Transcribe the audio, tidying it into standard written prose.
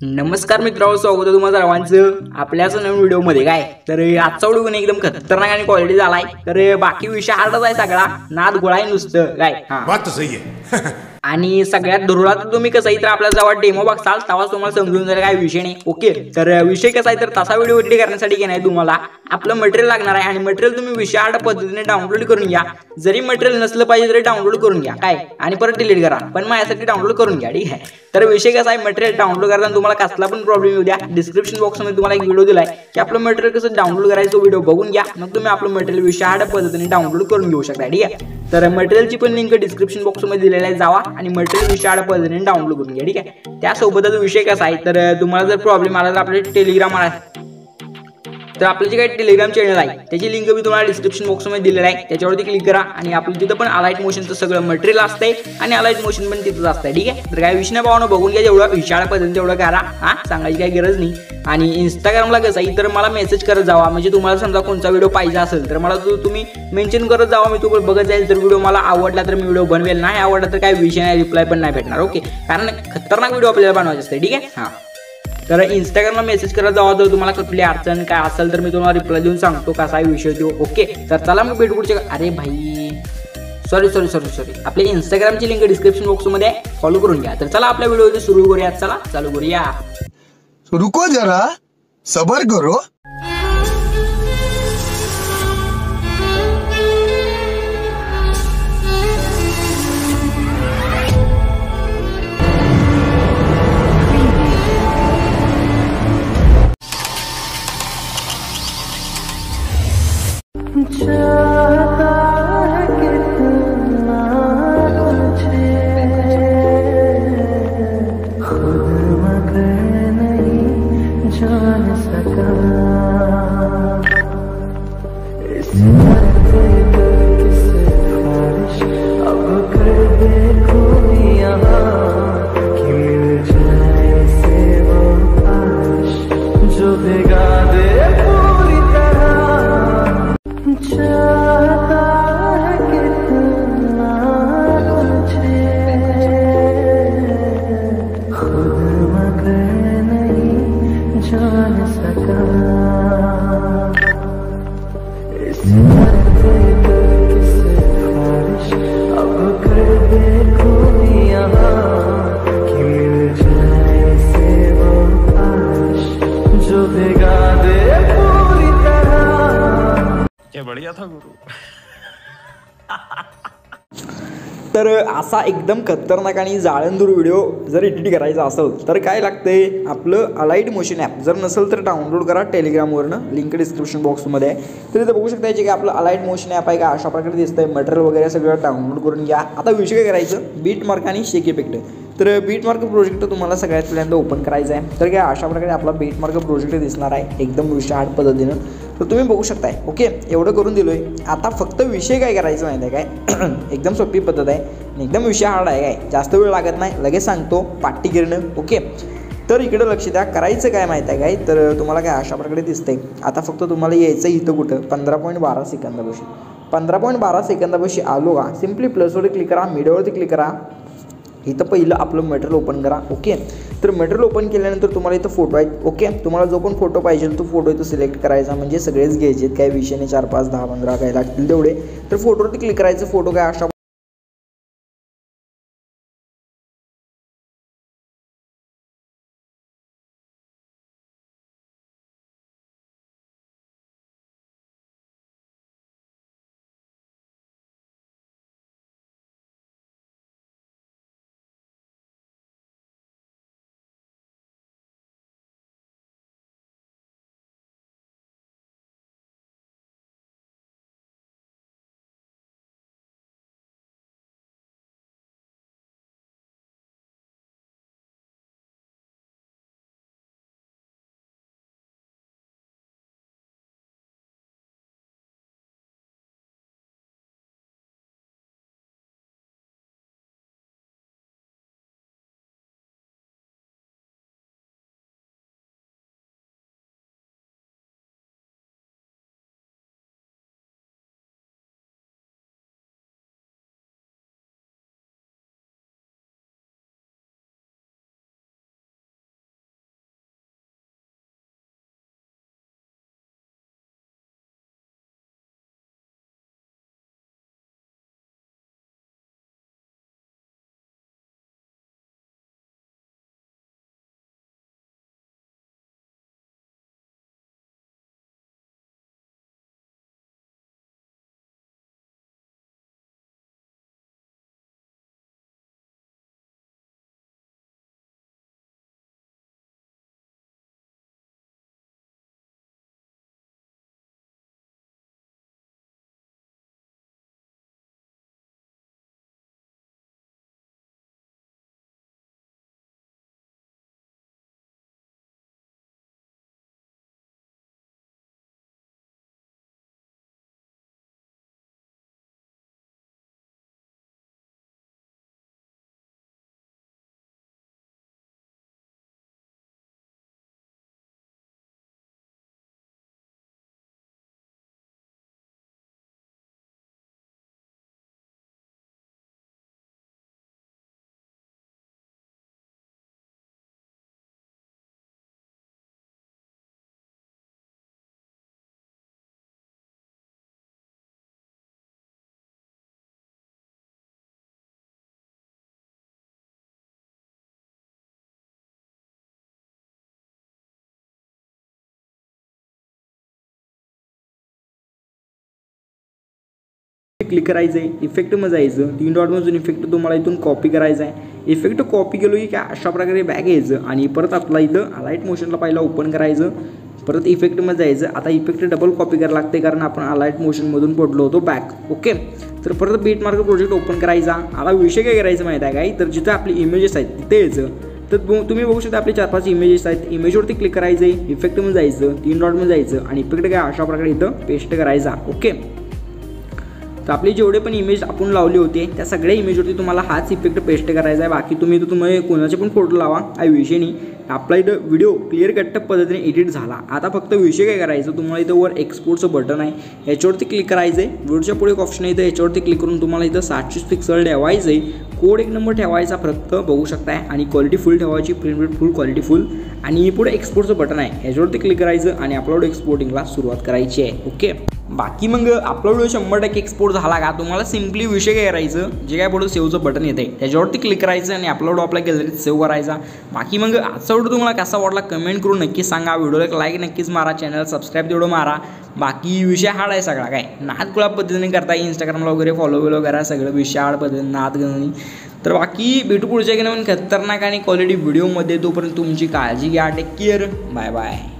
नमस्कार मित्रांनो, स्वागत आहे तुम्हाला सर्वांचं आपल्याच नवीन व्हिडिओमध्ये। काय तर आजचा व्हिडिओ पण एकदम खतरनाक आणि क्वालिटी झालाय। तर बाकी विषय हार्डच आहे, सगळा नाद गोळाय नुसतं काय। बात तो सही है। आणि सगळ्यात धुरळा तर तुम्ही कसं तर आपल्याला जेव्हा डेमो बघसाल तेव्हाच तुम्हाला समजून जाईल काय विषय नाही। ओके, तर विषय कसा आहे तर तसा व्हिडिओ एडिट करण्यासाठी की नाही तुम्हाला आपलं मटेरियल लागणार आहे आणि मटेरियल तुम्ही विशाळ पद्धतीने डाउनलोड करून घ्या। जरी मटेरियल नसलं पाहिजे तरी डाउनलोड करून घ्या काय, आणि परत डिलीट करा, पण माझ्यासाठी डाउनलोड करून घ्या, ठीक आहे। तर विषय कसा आहे, मटेरियल डाउनलोड करताना तुम्हाला कसला पण प्रॉब्लेम येऊ द्या, डिस्क्रिप्शन बॉक्स मध्ये तुम्हाला एक व्हिडिओ दिलाय की आपलं मटेरियल कसं डाउनलोड करायचं, तो व्हिडिओ बघून घ्या, मग तुम्ही आपलं मटेरियल विशाळ पद्धतीने डाउनलोड करून घेऊ शकता, ठीक आहे। तर मटेरियलची पण लिंक डिस्क्रिप्शन बॉक्स मध्ये दिलेली आहे, जावा आणि मटेरियल विशाळ पद्धतीने डाउनलोड करून घ्या, ठीक आहे। त्यासोबतच विषय कसा आहे तर तुम्हाला जर प्रॉब्लेम आला तर आपले टेलिग्राम आहे, तर आपलं जे काही टेलिग्राम चॅनल आहे त्याची लिंक मी तुम्हाला डिस्क्रिप्शन बॉक्समध्ये दिलेलं आहे, त्याच्यावरती क्लिक करा आणि आपलं तिथं पण अलाइट मोशनचं सगळं मटेरियल असतंय आणि अलाइट मोशन पण तिथंच असतंय, ठीक आहे। तर काय विषय नाही भावानं, बघून घ्या, जेवढं विशाळ पद्धतीने तेवढं करा, हा सांगायची काही गरज नाही। आणि इंस्टाग्रामला कसं आहे तर मला मेसेज करत जावा, म्हणजे तुम्हाला समजा कोणता व्हिडिओ पाहिजे असेल तर मला तुम्ही मेन्शन करत जावा, मी तो बघत जाईल। जर व्हिडिओ मला आवडला तर मी व्हिडिओ बनवेल, नाही आवडला तर काही विषय नाही, रिप्लाय पण नाही भेटणार, ओके। कारण खतरनाक व्हिडिओ आपल्याला बनवायचे असते, ठीक आहे। हां, तर इंस्टाग्रामला मेसेज करत जावा, जर तुम्हाला कुठली अडचण काय असेल तर मी तुम्हाला रिप्लाय देऊन सांगतो कसा आहे विषय तो, ओके। तर चला मग भेटू पुढच्या, अरे भाई सॉरी आपल्या इंस्टाग्रामची लिंक डिस्क्रिप्शन बॉक्समध्ये आहे, फॉलो करून घ्या। तर चला आपल्या व्हिडिओ सुरू करूया, चला चालू करूया। रुको जरा सबर करो। क्या बढ़िया था गुरु। तर असा एकदम खतरनाक आणि जाळंदूर व्हिडिओ जर एडिट करायचा असेल तर काय लागतंय, आपलं अलाइट मोशन ॲप जर नसेल तर डाउनलोड करा टेलिग्रामवरनं, लिंक डिस्क्रिप्शन बॉक्समध्ये आहे। तर इथं बघू शकता की आपलं अलाइट मोशन ॲप आहे का, अशा प्रकारे दिसतंय, मटेरियल वगैरे सगळं डाउनलोड करून घ्या। आता विषय काय करायचं, बीट मार्क आणि शेक इफेक्ट। तर बीट मार्क प्रोजेक्ट तुम्हाला सगळ्यात पहिल्यांदा ओपन करायचा आहे। तर काय अशा प्रकारे आपला बीट मार्क प्रोजेक्ट दिसणार आहे एकदम विशाळ पद्धतीनं, तर तुम्ही बघू शकताय, ओके। एवढं करून दिलोय, आता फक्त विषय काय करायचं माहिती आहे काय एकदम सोपी पद्धत आहे, एकदम विषय हार्ड आहे, काय जास्त वेळ लागत नाही, लगेच सांगतो, पाठी गिरणं, ओके। तर इकडे लक्ष द्या, करायचं काय माहिती आहे काय, तर तुम्हाला काय अशा प्रकारे दिसतंय। आता फक्त तुम्हाला यायचं इथं कुठं 15.12 सेकंदापाशी, 15.12 सेकंदापाशी आलो का, सिम्पली प्लसवरती क्लिक करा, मीडियावरती क्लिक करा, इथं पहिलं आपलं मटेरियल ओपन करा, ओके। तर मटेरियल ओपन केल्यानंतर तुम्हाला इथं फोटो आहेत, ओके। तुम्हाला जो पण फोटो पाहिजे तो फोटो इथं सिलेक्ट करायचा, म्हणजे सगळेच घ्यायचे, काही विषय नाही, 4, 5, 10, 15 काय लागतील तेवढे। तर फोटोवरती क्लिक करायचं, फोटो काय अशा क्लिक करायचं आहे, इफेक्टमध्ये जायचं, 3 डॉटमधून इफेक्ट तुम्हाला इथून कॉपी करायचा आहे. इफेक्ट कॉपी केलो की काय अशा प्रकारे बॅक यायचं आणि परत आपला इथं अलाइट मोशनला पहिला ओपन करायचं, परत इफेक्टमध्ये जायचं. आता इफेक्ट डबल कॉपी करायला लागते कारण आपण अलाइट मोशनमधून पडलो होतो बॅक. ओके, तर परत बीटमार्क प्रोजेक्ट ओपन करायचा. आता विषय काय करायचं माहीत आहे काय, तर जिथं आपली इमेजेस आहेत तिथे यायचं. तर तुम्ही बघू शकता आपले 4-5 इमेजेस आहेत. इमेजवरती क्लिक करायचं आहे, इफेक्टमध्ये जायचं, 3 डॉटमध्ये जायचं आणि इफेक्ट काय अशा प्रकारे इथं पेस्ट करायचा. ओके, तर आपले जेवढे पण इमेज आपण लावले होते त्या सगळ्या इमेजवरती तुम्हाला हाच इफेक्ट पेस्ट करायचा आहे. बाकी तुम्ही इथं तुम्ही कोणाचे पण फोटो लावा, काही विषय नाही. आपला इथं व्हिडिओ क्लिअर कट पद्धतीने एडिट झाला. आता फक्त विषय काय करायचं, तुम्हाला इथं वर एक्सपोर्टचं बटन आहे, याच्यावरती क्लिक करायचं आहे. व्हिडिओच्या पुढे एक ऑप्शन आहे इथं, याच्यावरती क्लिक करून तुम्हाला इथं 720 पिक्सल ठेवायचं आहे. कोड 1 नंबर ठेवायचा फक्त, बघू शकताय, आणि क्वालिटी फुल ठेवायची, प्रिंट रेट फुल, क्वालिटी फुल. आणि पुढे एक्सपोर्टचं बटन आहे, याच्यावरती क्लिक करायचं आणि अपलोड एक्सपोर्टिंगला सुरुवात करायची आहे. ओके, बाकी मग आपला व्हिडिओ 100% एक्सपोर्ट झाला का, तुम्हाला सिम्पली विषय काय करायचं, जे काय पुढे सेव्हचं बटन येतं आहे त्याच्यावरती क्लिक करायचं आणि अपलोड आपल्या गॅलरीत सेव्ह करायचा. बाकी मग आजचा व्हिडिओ तुम्हाला कसा वाटला कमेंट करून नक्कीच सांगा. व्हिडिओला एक लाईक नक्कीच मारा, चॅनल सबस्क्राईब तेवढं मारा. बाकी विषय हार्ड आहे सगळा, काय नाद कुळा पद्धतीने करता, इंस्टाग्रामला वगैरे फॉलो करा, सगळं विषय हार्ड पद्धतीने नाद गणनी. तर बाकी भेटू पुढच्या की नवीन खतरनाक आणि क्वालिटी व्हिडिओमध्ये. तोपर्यंत तुमची काळजी घ्या. Take care, bye bye.